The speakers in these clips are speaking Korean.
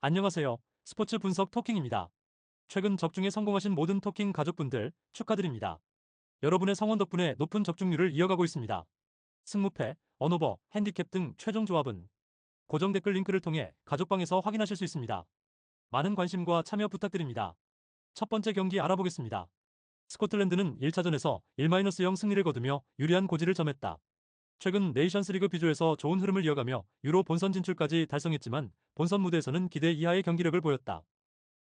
안녕하세요. 스포츠 분석 토킹입니다. 최근 적중에 성공하신 모든 토킹 가족분들 축하드립니다. 여러분의 성원 덕분에 높은 적중률을 이어가고 있습니다. 승무패, 언오버, 핸디캡 등 최종 조합은 고정 댓글 링크를 통해 가족방에서 확인하실 수 있습니다. 많은 관심과 참여 부탁드립니다. 첫 번째 경기 알아보겠습니다. 스코틀랜드는 1차전에서 1-0 승리를 거두며 유리한 고지를 점했다. 최근 네이션스리그 비조에서 좋은 흐름을 이어가며 유로 본선 진출까지 달성했지만 본선 무대에서는 기대 이하의 경기력을 보였다.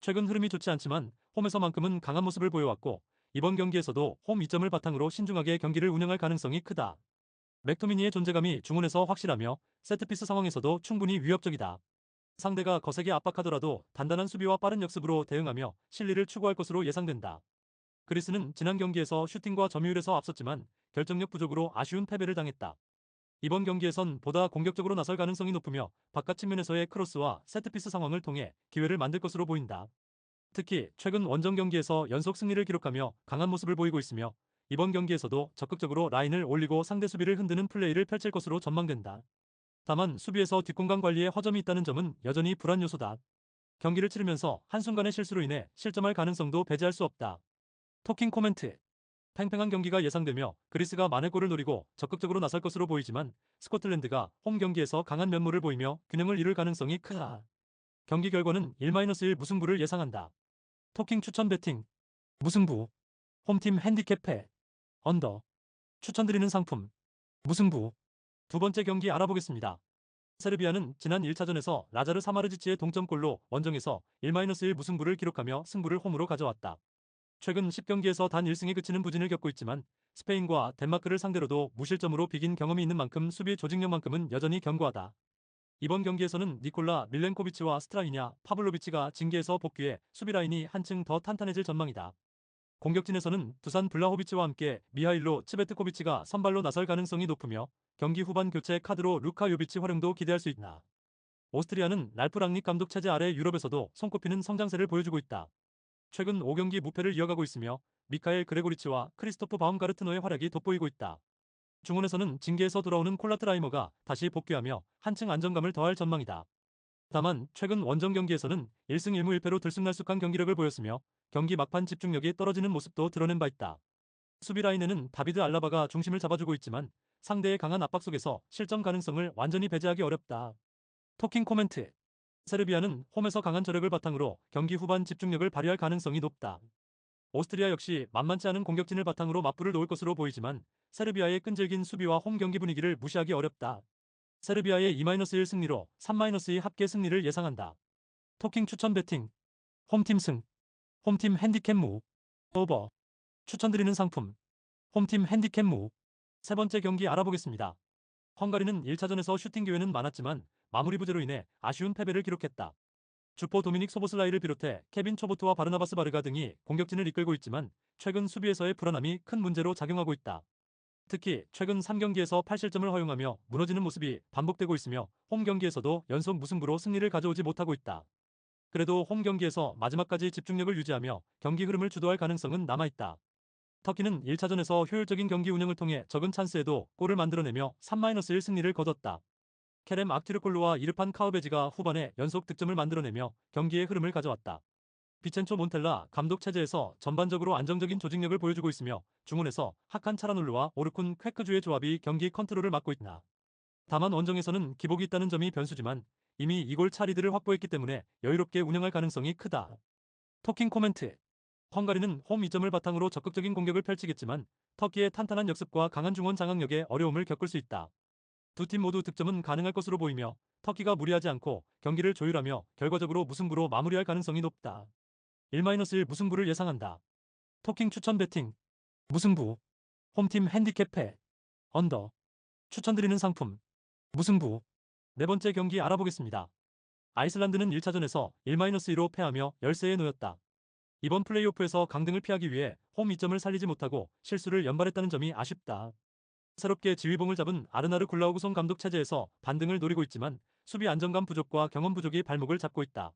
최근 흐름이 좋지 않지만 홈에서만큼은 강한 모습을 보여왔고 이번 경기에서도 홈 이점을 바탕으로 신중하게 경기를 운영할 가능성이 크다. 맥토미니의 존재감이 중원에서 확실하며 세트피스 상황에서도 충분히 위협적이다. 상대가 거세게 압박하더라도 단단한 수비와 빠른 역습으로 대응하며 실리를 추구할 것으로 예상된다. 그리스는 지난 경기에서 슈팅과 점유율에서 앞섰지만 결정력 부족으로 아쉬운 패배를 당했다. 이번 경기에선 보다 공격적으로 나설 가능성이 높으며 바깥 측면에서의 크로스와 세트피스 상황을 통해 기회를 만들 것으로 보인다. 특히 최근 원정 경기에서 연속 승리를 기록하며 강한 모습을 보이고 있으며 이번 경기에서도 적극적으로 라인을 올리고 상대 수비를 흔드는 플레이를 펼칠 것으로 전망된다. 다만 수비에서 뒷공간 관리에 허점이 있다는 점은 여전히 불안 요소다. 경기를 치르면서 한순간의 실수로 인해 실점할 가능성도 배제할 수 없다. 토킹 코멘트. 팽팽한 경기가 예상되며 그리스가 만회골을 노리고 적극적으로 나설 것으로 보이지만 스코틀랜드가 홈 경기에서 강한 면모를 보이며 균형을 이룰 가능성이 크다. 경기 결과는 1-1 무승부를 예상한다. 토킹 추천 배팅. 무승부. 홈팀 핸디캡 패. 언더. 추천드리는 상품. 무승부. 두 번째 경기 알아보겠습니다. 세르비아는 지난 1차전에서 라자르 사마르지치의 동점골로 원정에서 1-1 무승부를 기록하며 승부를 홈으로 가져왔다. 최근 10경기에서 단 1승에 그치는 부진을 겪고 있지만 스페인과 덴마크를 상대로도 무실점으로 비긴 경험이 있는 만큼 수비 조직력만큼은 여전히 견고하다. 이번 경기에서는 니콜라 밀렌코비치와 스트라이냐 파블로비치가 징계에서 복귀해 수비 라인이 한층 더 탄탄해질 전망이다. 공격진에서는 두산 블라호비치와 함께 미하일로 츠베트코비치가 선발로 나설 가능성이 높으며 경기 후반 교체 카드로 루카 요비치 활용도 기대할 수 있다. 오스트리아는 랄프 랑닉 감독 체제 아래 유럽에서도 손꼽히는 성장세를 보여주고 있다. 최근 5경기 무패를 이어가고 있으며 미카엘 그레고리치와 크리스토프 바움가르트노의 활약이 돋보이고 있다. 중원에서는 징계에서 돌아오는 콜라트 라이머가 다시 복귀하며 한층 안정감을 더할 전망이다. 다만 최근 원정 경기에서는 1승 1무 1패로 들쑥날쑥한 경기력을 보였으며 경기 막판 집중력이 떨어지는 모습도 드러낸 바 있다. 수비 라인에는 다비드 알라바가 중심을 잡아주고 있지만 상대의 강한 압박 속에서 실점 가능성을 완전히 배제하기 어렵다. 토킹 코멘트. 세르비아는 홈에서 강한 저력을 바탕으로 경기 후반 집중력을 발휘할 가능성이 높다. 오스트리아 역시 만만치 않은 공격진을 바탕으로 맞불을 놓을 것으로 보이지만 세르비아의 끈질긴 수비와 홈 경기 분위기를 무시하기 어렵다. 세르비아의 2-1 승리로 3-2 합계 승리를 예상한다. 토킹 추천 배팅. 홈팀 승. 홈팀 핸디캡 무. 오버. 추천드리는 상품. 홈팀 핸디캡 무. 세 번째 경기 알아보겠습니다. 헝가리는 1차전에서 슈팅 기회는 많았지만 마무리 부재로 인해 아쉬운 패배를 기록했다. 주포 도미닉 소보슬라이를 비롯해 케빈 초보트와 바르나바스 바르가 등이 공격진을 이끌고 있지만 최근 수비에서의 불안함이 큰 문제로 작용하고 있다. 특히 최근 3경기에서 8실점을 허용하며 무너지는 모습이 반복되고 있으며 홈 경기에서도 연속 무승부로 승리를 가져오지 못하고 있다. 그래도 홈 경기에서 마지막까지 집중력을 유지하며 경기 흐름을 주도할 가능성은 남아있다. 터키는 1차전에서 효율적인 경기 운영을 통해 적은 찬스에도 골을 만들어내며 3-1 승리를 거뒀다. 케렘 악티르콜루와 이르판 카우베지가 후반에 연속 득점을 만들어내며 경기의 흐름을 가져왔다. 비첸초 몬텔라 감독 체제에서 전반적으로 안정적인 조직력을 보여주고 있으며 중원에서 하칸 차라놀르와 오르쿤 쾌크주의 조합이 경기 컨트롤을 맡고 있다. 다만 원정에서는 기복이 있다는 점이 변수지만 이미 2골 차 리드를 확보했기 때문에 여유롭게 운영할 가능성이 크다. 토킹 코멘트. 헝가리는 홈 이점을 바탕으로 적극적인 공격을 펼치겠지만 터키의 탄탄한 역습과 강한 중원 장악력에 어려움을 겪을 수 있다. 두 팀 모두 득점은 가능할 것으로 보이며 터키가 무리하지 않고 경기를 조율하며 결과적으로 무승부로 마무리할 가능성이 높다. 1-1 무승부를 예상한다. 토킹 추천 배팅. 무승부. 홈팀 핸디캡 패. 언더. 추천드리는 상품. 무승부. 네 번째 경기 알아보겠습니다. 아이슬란드는 1차전에서 1-2로 패하며 열세에 놓였다. 이번 플레이오프에서 강등을 피하기 위해 홈 이점을 살리지 못하고 실수를 연발했다는 점이 아쉽다. 새롭게 지휘봉을 잡은 아르나르 굴라우그손 감독 체제에서 반등을 노리고 있지만 수비 안정감 부족과 경험 부족이 발목을 잡고 있다.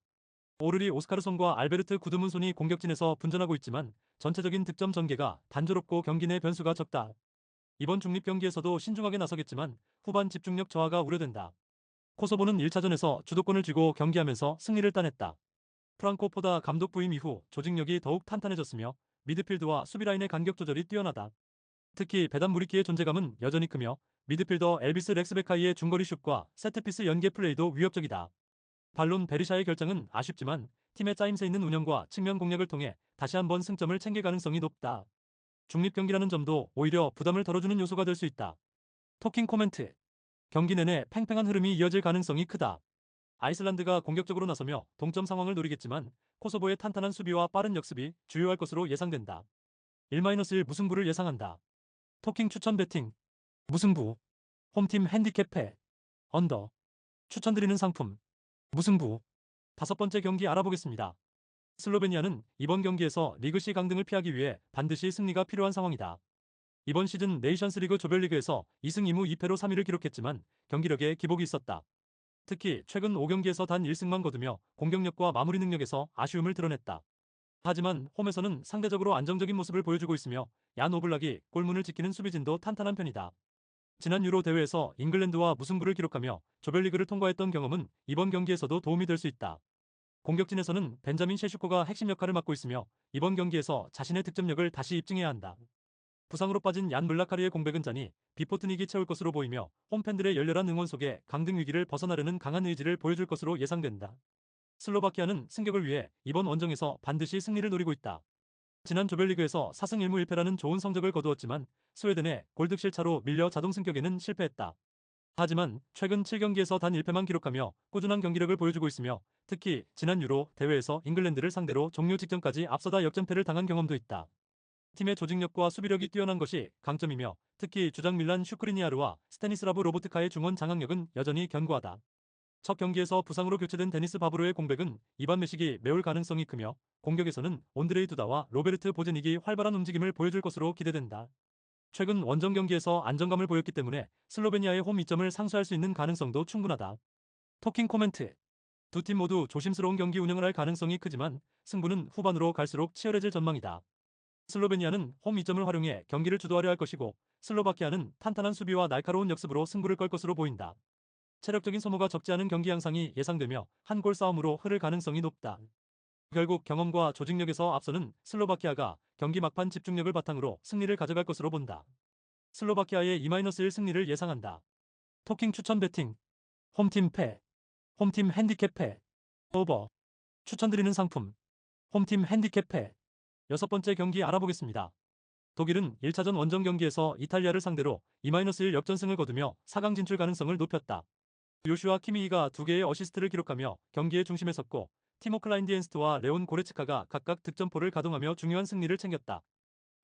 오르리 오스카르손과 알베르트 구드문손이 공격진에서 분전하고 있지만 전체적인 득점 전개가 단조롭고 경기 내 변수가 적다. 이번 중립 경기에서도 신중하게 나서겠지만 후반 집중력 저하가 우려된다. 코소보는 1차전에서 주도권을 쥐고 경기하면서 승리를 따냈다. 프랑코 포다 감독 부임 이후 조직력이 더욱 탄탄해졌으며 미드필드와 수비라인의 간격 조절이 뛰어나다. 특히 베단 무리키의 존재감은 여전히 크며 미드필더 엘비스 렉스베카이의 중거리 슛과 세트피스 연계 플레이도 위협적이다. 발론 베리샤의 결정은 아쉽지만 팀의 짜임새 있는 운영과 측면 공략을 통해 다시 한번 승점을 챙길 가능성이 높다. 중립 경기라는 점도 오히려 부담을 덜어주는 요소가 될 수 있다. 토킹 코멘트. 경기 내내 팽팽한 흐름이 이어질 가능성이 크다. 아이슬란드가 공격적으로 나서며 동점 상황을 노리겠지만 코소보의 탄탄한 수비와 빠른 역습이 주요할 것으로 예상된다. 1-1 무승부를 예상한다. 토킹 추천 배팅. 무승부. 홈팀 핸디캡 패. 언더. 추천드리는 상품. 무승부. 다섯 번째 경기 알아보겠습니다. 슬로베니아는 이번 경기에서 리그 C 강등을 피하기 위해 반드시 승리가 필요한 상황이다. 이번 시즌 네이션스리그 조별리그에서 2승 2무 2패로 3위를 기록했지만 경기력에 기복이 있었다. 특히 최근 5경기에서 단 1승만 거두며 공격력과 마무리 능력에서 아쉬움을 드러냈다. 하지만 홈에서는 상대적으로 안정적인 모습을 보여주고 있으며 얀 오블락이 골문을 지키는 수비진도 탄탄한 편이다. 지난 유로 대회에서 잉글랜드와 무승부를 기록하며 조별리그를 통과했던 경험은 이번 경기에서도 도움이 될 수 있다. 공격진에서는 벤자민 셰슈코가 핵심 역할을 맡고 있으며 이번 경기에서 자신의 득점력을 다시 입증해야 한다. 부상으로 빠진 얀 물라카리의 공백은 자니 비포트닉이 채울 것으로 보이며 홈팬들의 열렬한 응원 속에 강등 위기를 벗어나려는 강한 의지를 보여줄 것으로 예상된다. 슬로바키아는 승격을 위해 이번 원정에서 반드시 승리를 노리고 있다. 지난 조별리그에서 4승 1무 1패라는 좋은 성적을 거두었지만 스웨덴의 골득실 차로 밀려 자동 승격에는 실패했다. 하지만 최근 7경기에서 단 1패만 기록하며 꾸준한 경기력을 보여주고 있으며 특히 지난 유로 대회에서 잉글랜드를 상대로 종료 직전까지 앞서다 역전패를 당한 경험도 있다. 팀의 조직력과 수비력이 뛰어난 것이 강점이며 특히 주장 밀란 슈크리니아르와 스테니스라브 로보트카의 중원 장악력은 여전히 견고하다. 첫 경기에서 부상으로 교체된 데니스 바브로의 공백은 이반 메식이 메울 가능성이 크며 공격에서는 온드레이 두다와 로베르트 보제닉이 활발한 움직임을 보여줄 것으로 기대된다. 최근 원정 경기에서 안정감을 보였기 때문에 슬로베니아의 홈 이점을 상쇄할 수 있는 가능성도 충분하다. 토킹 코멘트. 두 팀 모두 조심스러운 경기 운영을 할 가능성이 크지만 승부는 후반으로 갈수록 치열해질 전망이다. 슬로베니아는 홈 이점을 활용해 경기를 주도하려 할 것이고 슬로바키아는 탄탄한 수비와 날카로운 역습으로 승부를 걸 것으로 보인다. 체력적인 소모가 적지 않은 경기 양상이 예상되며 한 골 싸움으로 흐를 가능성이 높다. 결국 경험과 조직력에서 앞서는 슬로바키아가 경기 막판 집중력을 바탕으로 승리를 가져갈 것으로 본다. 슬로바키아의 2-1 승리를 예상한다. 토킹 추천 배팅. 홈팀 패. 홈팀 핸디캡 패. 오버. 추천드리는 상품. 홈팀 핸디캡 패. 여섯 번째 경기 알아보겠습니다. 독일은 1차전 원정 경기에서 이탈리아를 상대로 2-1 역전승을 거두며 4강 진출 가능성을 높였다. 요슈아 키미히가 2개의 어시스트를 기록하며 경기의 중심에 섰고 티모 클라인디엔스트와 레온 고레츠카가 각각 득점포를 가동하며 중요한 승리를 챙겼다.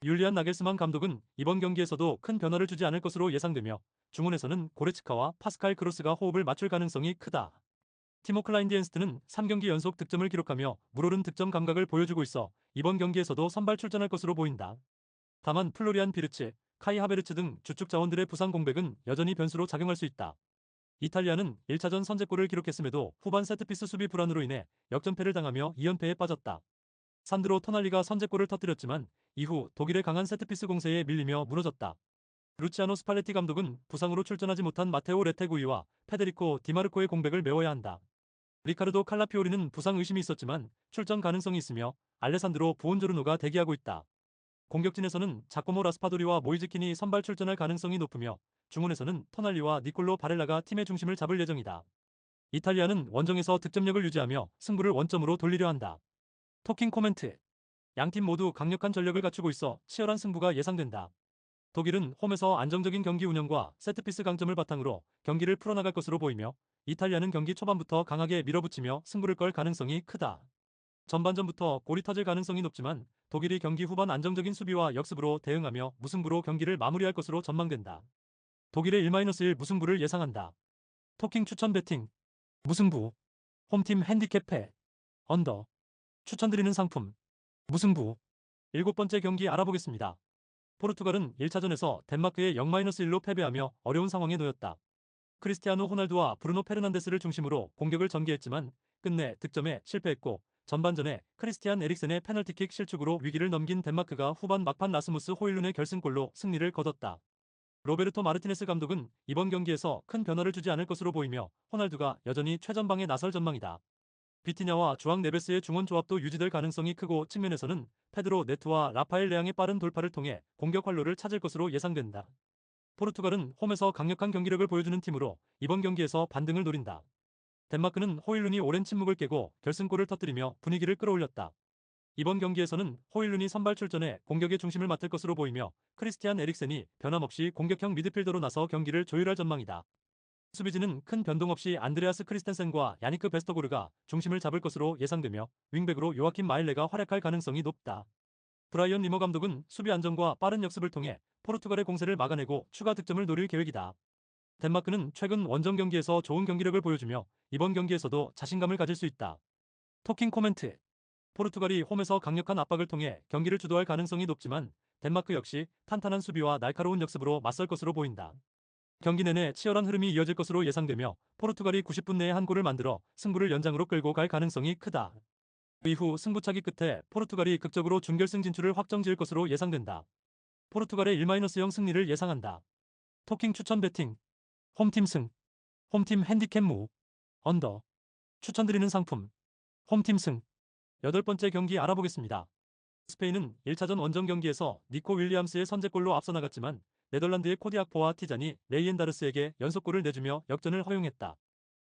율리안 나겔스만 감독은 이번 경기에서도 큰 변화를 주지 않을 것으로 예상되며 중원에서는 고레츠카와 파스칼 크로스가 호흡을 맞출 가능성이 크다. 티모 클라인디엔스트는 3경기 연속 득점을 기록하며 물오른 득점 감각을 보여주고 있어 이번 경기에서도 선발 출전할 것으로 보인다. 다만 플로리안 비르츠, 카이 하베르츠 등 주축 자원들의 부상 공백은 여전히 변수로 작용할 수 있다. 이탈리아는 1차전 선제골을 기록했음에도 후반 세트피스 수비 불안으로 인해 역전패를 당하며 2연패에 빠졌다. 산드로 토날리가 선제골을 터뜨렸지만 이후 독일의 강한 세트피스 공세에 밀리며 무너졌다. 루치아노 스팔레티 감독은 부상으로 출전하지 못한 마테오 레테구이와 페데리코 디마르코의 공백을 메워야 한다. 리카르도 칼라피오리는 부상 의심이 있었지만 출전 가능성이 있으며 알레산드로 부온조르노가 대기하고 있다. 공격진에서는 자코모 라스파도리와 모이즈킨이 선발 출전할 가능성이 높으며 중원에서는 토날리와 니콜로 바렐라가 팀의 중심을 잡을 예정이다. 이탈리아는 원정에서 득점력을 유지하며 승부를 원점으로 돌리려 한다. 토킹 코멘트. 양팀 모두 강력한 전력을 갖추고 있어 치열한 승부가 예상된다. 독일은 홈에서 안정적인 경기 운영과 세트피스 강점을 바탕으로 경기를 풀어나갈 것으로 보이며 이탈리아는 경기 초반부터 강하게 밀어붙이며 승부를 걸 가능성이 크다. 전반전부터 골이 터질 가능성이 높지만 독일이 경기 후반 안정적인 수비와 역습으로 대응하며 무승부로 경기를 마무리할 것으로 전망된다. 독일의 1-1 무승부를 예상한다. 토킹 추천 배팅. 무승부. 홈팀 핸디캡 패. 언더. 추천드리는 상품. 무승부. 일곱 번째 경기 알아보겠습니다. 포르투갈은 1차전에서 덴마크에 0-1로 패배하며 어려운 상황에 놓였다. 크리스티아노 호날두와 브루노 페르난데스를 중심으로 공격을 전개했지만 끝내 득점에 실패했고 전반전에 크리스티안 에릭센의 페널티킥 실축으로 위기를 넘긴 덴마크가 후반 막판 라스무스 호일룬의 결승골로 승리를 거뒀다. 로베르토 마르티네스 감독은 이번 경기에서 큰 변화를 주지 않을 것으로 보이며 호날두가 여전히 최전방에 나설 전망이다. 비티냐와 주앙 네베스의 중원 조합도 유지될 가능성이 크고 측면에서는 페드로 네토와 라파엘 레앙의 빠른 돌파를 통해 공격 활로를 찾을 것으로 예상된다. 포르투갈은 홈에서 강력한 경기력을 보여주는 팀으로 이번 경기에서 반등을 노린다. 덴마크는 호일룬이 오랜 침묵을 깨고 결승골을 터뜨리며 분위기를 끌어올렸다. 이번 경기에서는 호일룬이 선발 출전해 공격의 중심을 맡을 것으로 보이며 크리스티안 에릭센이 변함없이 공격형 미드필더로 나서 경기를 조율할 전망이다. 수비진은 큰 변동 없이 안드레아스 크리스텐센과 야니크 베스터고르가 중심을 잡을 것으로 예상되며 윙백으로 요아킴 마일레가 활약할 가능성이 높다. 브라이언 리머 감독은 수비 안정과 빠른 역습을 통해 포르투갈의 공세를 막아내고 추가 득점을 노릴 계획이다. 덴마크는 최근 원정 경기에서 좋은 경기력을 보여주며 이번 경기에서도 자신감을 가질 수 있다. 토킹 코멘트. 포르투갈이 홈에서 강력한 압박을 통해 경기를 주도할 가능성이 높지만 덴마크 역시 탄탄한 수비와 날카로운 역습으로 맞설 것으로 보인다. 경기 내내 치열한 흐름이 이어질 것으로 예상되며 포르투갈이 90분 내에 한 골을 만들어 승부를 연장으로 끌고 갈 가능성이 크다. 이후 승부차기 끝에 포르투갈이 극적으로 준결승 진출을 확정지을 것으로 예상된다. 포르투갈의 1-0 승리를 예상한다. 토킹 추천 배팅. 홈팀 승. 홈팀 핸디캡 무. 언더. 추천드리는 상품. 홈팀 승. 8번째 경기 알아보겠습니다. 스페인은 1차전 원정 경기에서 니코 윌리엄스의 선제골로 앞서 나갔지만 네덜란드의 코디악포와 티자니 레이엔다르스에게 연속골을 내주며 역전을 허용했다.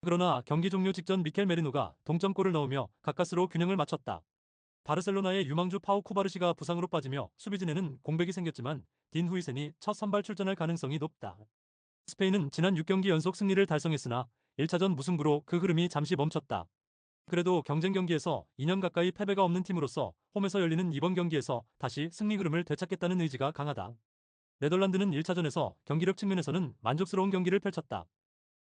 그러나 경기 종료 직전 미켈 메리노가 동점골을 넣으며 가까스로 균형을 맞췄다. 바르셀로나의 유망주 파우 쿠바르시가 부상으로 빠지며 수비진에는 공백이 생겼지만 딘 후이센이 첫 선발 출전할 가능성이 높다. 스페인은 지난 6경기 연속 승리를 달성했으나 1차전 무승부로 그 흐름이 잠시 멈췄다. 그래도 경쟁 경기에서 2년 가까이 패배가 없는 팀으로서 홈에서 열리는 이번 경기에서 다시 승리 흐름을 되찾겠다는 의지가 강하다. 네덜란드는 1차전에서 경기력 측면에서는 만족스러운 경기를 펼쳤다.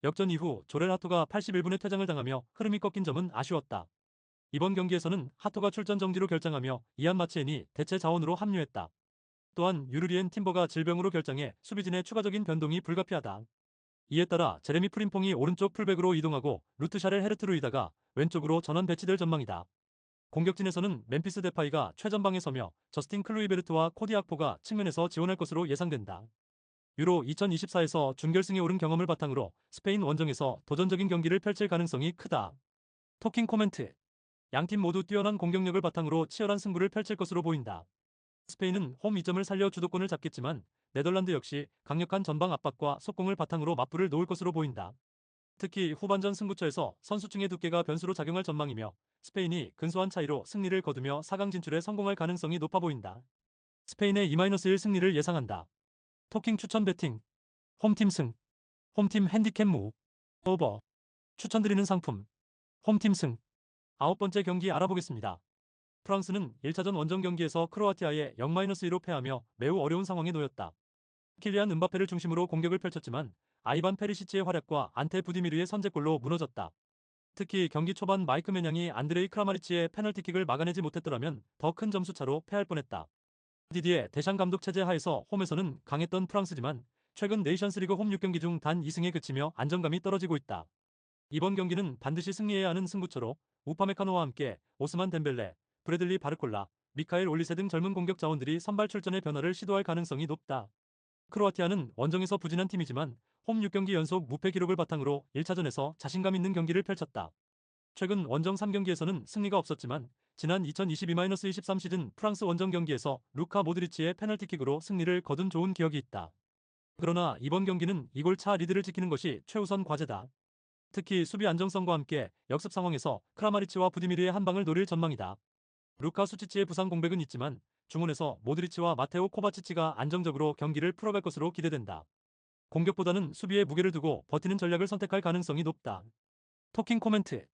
역전 이후 조렐 하토가 81분에 퇴장을 당하며 흐름이 꺾인 점은 아쉬웠다. 이번 경기에서는 하토가 출전 정지로 결정하며 이안 마치엔이 대체 자원으로 합류했다. 또한 유르리엔 팀버가 질병으로 결장해 수비진의 추가적인 변동이 불가피하다. 이에 따라 제레미 프림퐁이 오른쪽 풀백으로 이동하고 루트샤렐 헤르트루이다가 왼쪽으로 전원 배치될 전망이다. 공격진에서는 멤피스 데파이가 최전방에 서며 저스틴 클루이베르트와 코디 악포가 측면에서 지원할 것으로 예상된다. 유로 2024에서 준결승에 오른 경험을 바탕으로 스페인 원정에서 도전적인 경기를 펼칠 가능성이 크다. 토킹 코멘트. 양팀 모두 뛰어난 공격력을 바탕으로 치열한 승부를 펼칠 것으로 보인다. 스페인은 홈 2점을 살려 주도권을 잡겠지만 네덜란드 역시 강력한 전방 압박과 속공을 바탕으로 맞불을 놓을 것으로 보인다. 특히 후반전 승부처에서 선수층의 두께가 변수로 작용할 전망이며 스페인이 근소한 차이로 승리를 거두며 4강 진출에 성공할 가능성이 높아 보인다. 스페인의 2-1 승리를 예상한다. 토킹 추천 배팅. 홈팀 승. 홈팀 핸디캡 무. 오버. 추천드리는 상품. 홈팀 승. 9번째 경기 알아보겠습니다. 프랑스는 1차전 원정 경기에서 크로아티아에 0-2로 패하며 매우 어려운 상황에 놓였다. 킬리안 은바페를 중심으로 공격을 펼쳤지만 아이반 페리시치의 활약과 안테 부디미르의 선제골로 무너졌다. 특히 경기 초반 마이크 메냥이 안드레이 크라마리치의 페널티킥을 막아내지 못했더라면 더 큰 점수차로 패할 뻔했다. 디디에 데샹 감독 체제 하에서 홈에서는 강했던 프랑스지만 최근 네이션스리그 홈 6경기 중 단 2승에 그치며 안정감이 떨어지고 있다. 이번 경기는 반드시 승리해야 하는 승부처로 우파메카노와 함께 오스만 덴벨레, 브래들리 바르콜라, 미카엘 올리세 등 젊은 공격 자원들이 선발 출전의 변화를 시도할 가능성이 높다. 크로아티아는 원정에서 부진한 팀이지만 홈 6경기 연속 무패 기록을 바탕으로 1차전에서 자신감 있는 경기를 펼쳤다. 최근 원정 3경기에서는 승리가 없었지만 지난 2022-23 시즌 프랑스 원정 경기에서 루카 모드리치의 페널티킥으로 승리를 거둔 좋은 기억이 있다. 그러나 이번 경기는 2골 차 리드를 지키는 것이 최우선 과제다. 특히 수비 안정성과 함께 역습 상황에서 크라마리치와 부디미르의 한 방을 노릴 전망이다. 루카 수치치의 부상 공백은 있지만 중원에서 모드리치와 마테오 코바치치가 안정적으로 경기를 풀어갈 것으로 기대된다. 공격보다는 수비에 무게를 두고 버티는 전략을 선택할 가능성이 높다. 토킹 코멘트.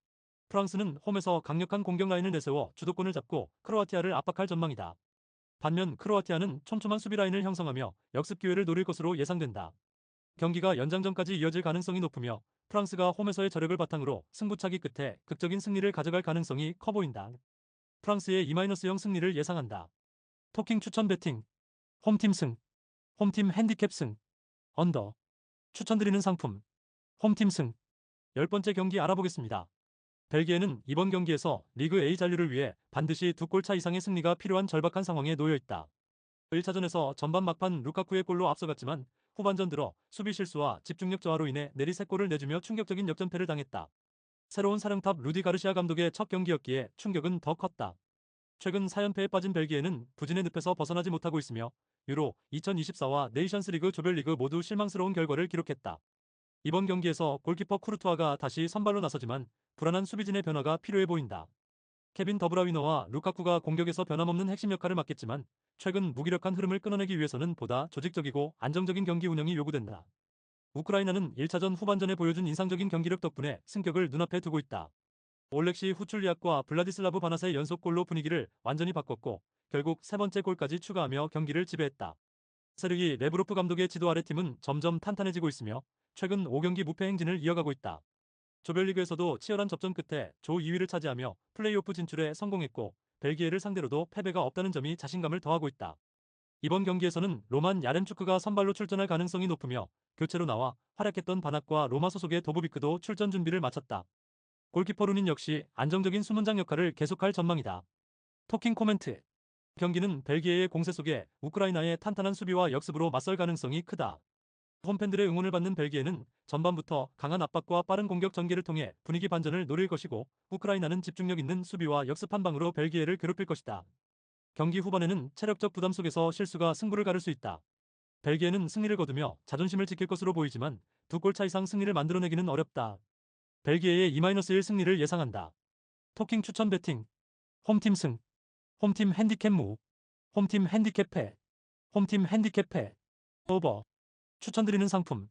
프랑스는 홈에서 강력한 공격 라인을 내세워 주도권을 잡고 크로아티아를 압박할 전망이다. 반면 크로아티아는 촘촘한 수비 라인을 형성하며 역습 기회를 노릴 것으로 예상된다. 경기가 연장전까지 이어질 가능성이 높으며 프랑스가 홈에서의 저력을 바탕으로 승부차기 끝에 극적인 승리를 가져갈 가능성이 커 보인다. 프랑스의 2-0 승리를 예상한다. 토킹 추천 배팅. 홈팀 승. 홈팀 핸디캡 승. 언더. 추천드리는 상품. 홈팀 승. 10번째 경기 알아보겠습니다. 벨기에는 이번 경기에서 리그 A 잔류를 위해 반드시 2골차 이상의 승리가 필요한 절박한 상황에 놓여 있다. 1차전에서 전반 막판 루카쿠의 골로 앞서갔지만 후반전 들어 수비 실수와 집중력 저하로 인해 내리 3골을 내주며 충격적인 역전패를 당했다. 새로운 사령탑 루디 가르시아 감독의 첫 경기였기에 충격은 더 컸다. 최근 4연패에 빠진 벨기에는 부진의 늪에서 벗어나지 못하고 있으며 유로 2024와 네이션스리그 조별리그 모두 실망스러운 결과를 기록했다. 이번 경기에서 골키퍼 쿠르투아가 다시 선발로 나서지만 불안한 수비진의 변화가 필요해 보인다. 케빈 더브라위너와 루카쿠가 공격에서 변함없는 핵심 역할을 맡겠지만 최근 무기력한 흐름을 끊어내기 위해서는 보다 조직적이고 안정적인 경기 운영이 요구된다. 우크라이나는 1차전 후반전에 보여준 인상적인 경기력 덕분에 승격을 눈앞에 두고 있다. 올렉시 후출리악과 블라디슬라브 바나사의 연속골로 분위기를 완전히 바꿨고 결국 세 번째 골까지 추가하며 경기를 지배했다. 세르기 레브로프 감독의 지도 아래 팀은 점점 탄탄해지고 있으며 최근 5경기 무패 행진을 이어가고 있다. 조별리그에서도 치열한 접전 끝에 조 2위를 차지하며 플레이오프 진출에 성공했고 벨기에를 상대로도 패배가 없다는 점이 자신감을 더하고 있다. 이번 경기에서는 로만 야렘추크가 선발로 출전할 가능성이 높으며 교체로 나와 활약했던 바낙과 로마 소속의 도보비크도 출전 준비를 마쳤다. 골키퍼 루닌 역시 안정적인 수문장 역할을 계속할 전망이다. 토킹 코멘트. 경기는 벨기에의 공세 속에 우크라이나의 탄탄한 수비와 역습으로 맞설 가능성이 크다. 홈팬들의 응원을 받는 벨기에는 전반부터 강한 압박과 빠른 공격 전개를 통해 분위기 반전을 노릴 것이고 우크라이나는 집중력 있는 수비와 역습 한 방으로 벨기에를 괴롭힐 것이다. 경기 후반에는 체력적 부담 속에서 실수가 승부를 가를 수 있다. 벨기에는 승리를 거두며 자존심을 지킬 것으로 보이지만 2골 차 이상 승리를 만들어내기는 어렵다. 벨기에의 2-1 승리를 예상한다. 토킹 추천 배팅. 홈팀 승. 홈팀 핸디캡 무. 홈팀 핸디캡 패. 홈팀 핸디캡 패. 오버. 추천드리는 상품.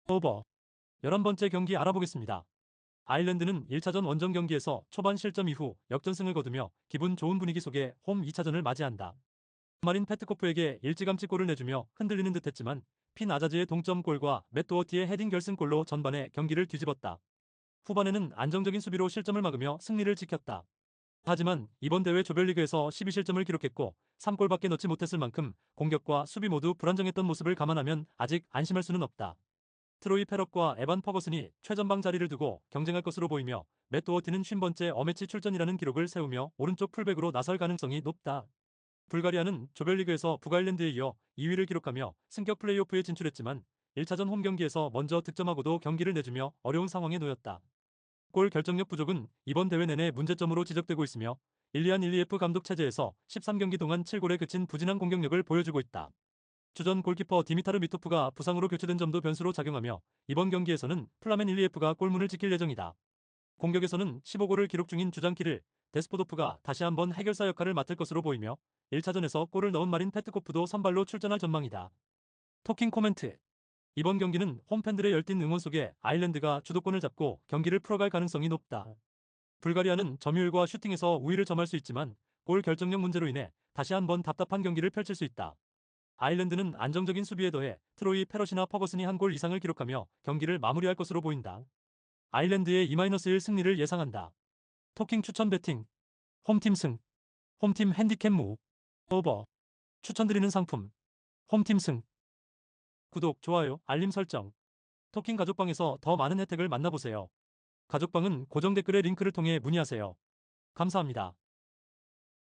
오버. 11번째 경기 알아보겠습니다. 아일랜드는 1차전 원정 경기에서 초반 실점 이후 역전승을 거두며 기분 좋은 분위기 속에 홈 2차전을 맞이한다. 마린 페트코프에게 일찌감치 골을 내주며 흔들리는 듯했지만 핀 아자즈의 동점골과 맷 도어티의 헤딩 결승골로 전반에 경기를 뒤집었다. 후반에는 안정적인 수비로 실점을 막으며 승리를 지켰다. 하지만 이번 대회 조별리그에서 12실점을 기록했고 3골밖에 넣지 못했을 만큼 공격과 수비 모두 불안정했던 모습을 감안하면 아직 안심할 수는 없다. 트로이 페럭과 에반 퍼거슨이 최전방 자리를 두고 경쟁할 것으로 보이며 맷 도어티는 50번째 어매치 출전이라는 기록을 세우며 오른쪽 풀백으로 나설 가능성이 높다. 불가리아는 조별리그에서 북아일랜드에 이어 2위를 기록하며 승격 플레이오프에 진출했지만 1차전 홈 경기에서 먼저 득점하고도 경기를 내주며 어려운 상황에 놓였다. 골 결정력 부족은 이번 대회 내내 문제점으로 지적되고 있으며 일리안 일리에프 감독 체제에서 13경기 동안 7골에 그친 부진한 공격력을 보여주고 있다. 주전 골키퍼 디미타르 미토프가 부상으로 교체된 점도 변수로 작용하며 이번 경기에서는 플라멘 일리에프가 골문을 지킬 예정이다. 공격에서는 15골을 기록 중인 주장 키릴 데스포도프가 다시 한번 해결사 역할을 맡을 것으로 보이며 1차전에서 골을 넣은 마린 페트코프도 선발로 출전할 전망이다. 토킹 코멘트. 이번 경기는 홈팬들의 열띤 응원 속에 아일랜드가 주도권을 잡고 경기를 풀어갈 가능성이 높다. 불가리아는 점유율과 슈팅에서 우위를 점할 수 있지만 골 결정력 문제로 인해 다시 한번 답답한 경기를 펼칠 수 있다. 아일랜드는 안정적인 수비에 더해 트로이 페럿이나 퍼거슨이 한 골 이상을 기록하며 경기를 마무리할 것으로 보인다. 아일랜드의 2-1 승리를 예상한다. 토킹 추천 배팅. 홈팀 승. 홈팀 핸디캡 무. 오버. 추천드리는 상품. 홈팀 승. 구독, 좋아요, 알림 설정. 토킹 가족방에서 더 많은 혜택을 만나보세요. 가족방은 고정 댓글의 링크를 통해 문의하세요. 감사합니다.